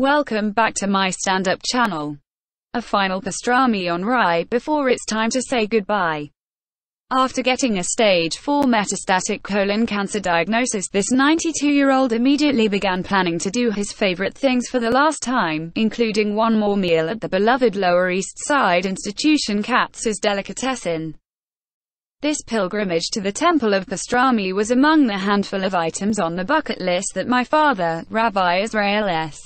Welcome back to my stand-up channel. A final pastrami on rye before it's time to say goodbye. After getting a stage 4 metastatic colon cancer diagnosis, this 92-year-old immediately began planning to do his favorite things for the last time, including one more meal at the beloved Lower East Side institution Katz's Delicatessen. This pilgrimage to the Temple of Pastrami was among the handful of items on the bucket list that my father, Rabbi Israel S.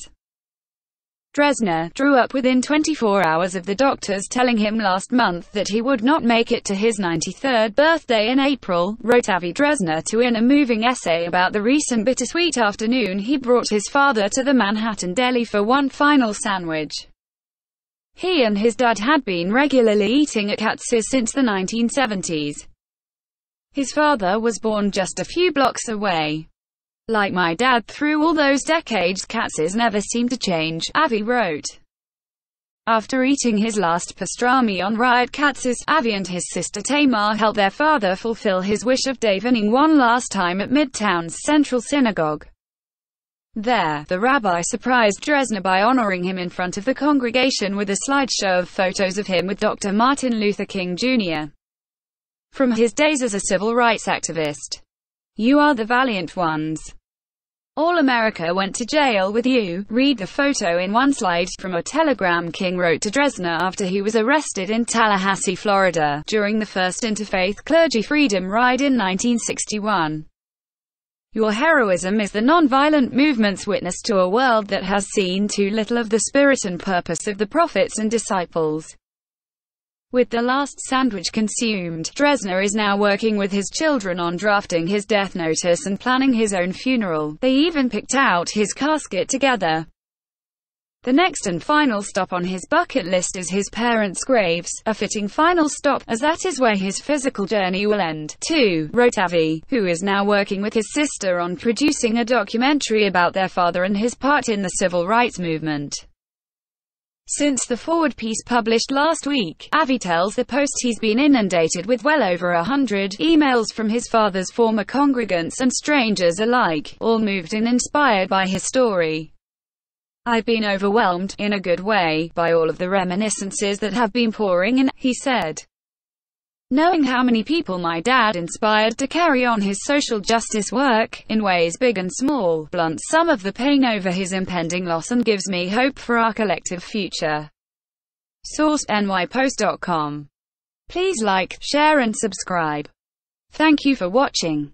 Dresner, drew up within 24 hours of the doctors telling him last month that he would not make it to his 93rd birthday in April, wrote Avi Dresner in a moving essay about the recent bittersweet afternoon he brought his father to the Manhattan Deli for one final sandwich. He and his dad had been regularly eating at Katz's since the 1970s. His father was born just a few blocks away. Like my dad through all those decades, Katz's never seemed to change, Avi wrote. After eating his last pastrami on rye at Katz's, Avi and his sister Tamar helped their father fulfill his wish of davening one last time at Midtown's Central Synagogue. There, the rabbi surprised Dresner by honoring him in front of the congregation with a slideshow of photos of him with Dr. Martin Luther King Jr. from his days as a civil rights activist. "You are the valiant ones. All America went to jail with you." Read the photo in one slide, from a telegram King wrote to Dresner after he was arrested in Tallahassee, Florida, during the first interfaith clergy freedom ride in 1961. "Your heroism is the nonviolent movement's witness to a world that has seen too little of the spirit and purpose of the prophets and disciples." With the last sandwich consumed, Dresner is now working with his children on drafting his death notice and planning his own funeral. They even picked out his casket together. The next and final stop on his bucket list is his parents' graves, a fitting final stop, as that is where his physical journey will end, too, wrote Avi, who is now working with his sister on producing a documentary about their father and his part in the civil rights movement. Since the forward piece published last week, Avi tells the Post he's been inundated with well over 100 emails from his father's former congregants and strangers alike, all moved and inspired by his story. "I've been overwhelmed, in a good way, by all of the reminiscences that have been pouring in," he said. "Knowing how many people my dad inspired to carry on his social justice work, in ways big and small, blunts some of the pain over his impending loss and gives me hope for our collective future." Source: nypost.com. Please like, share and subscribe. Thank you for watching.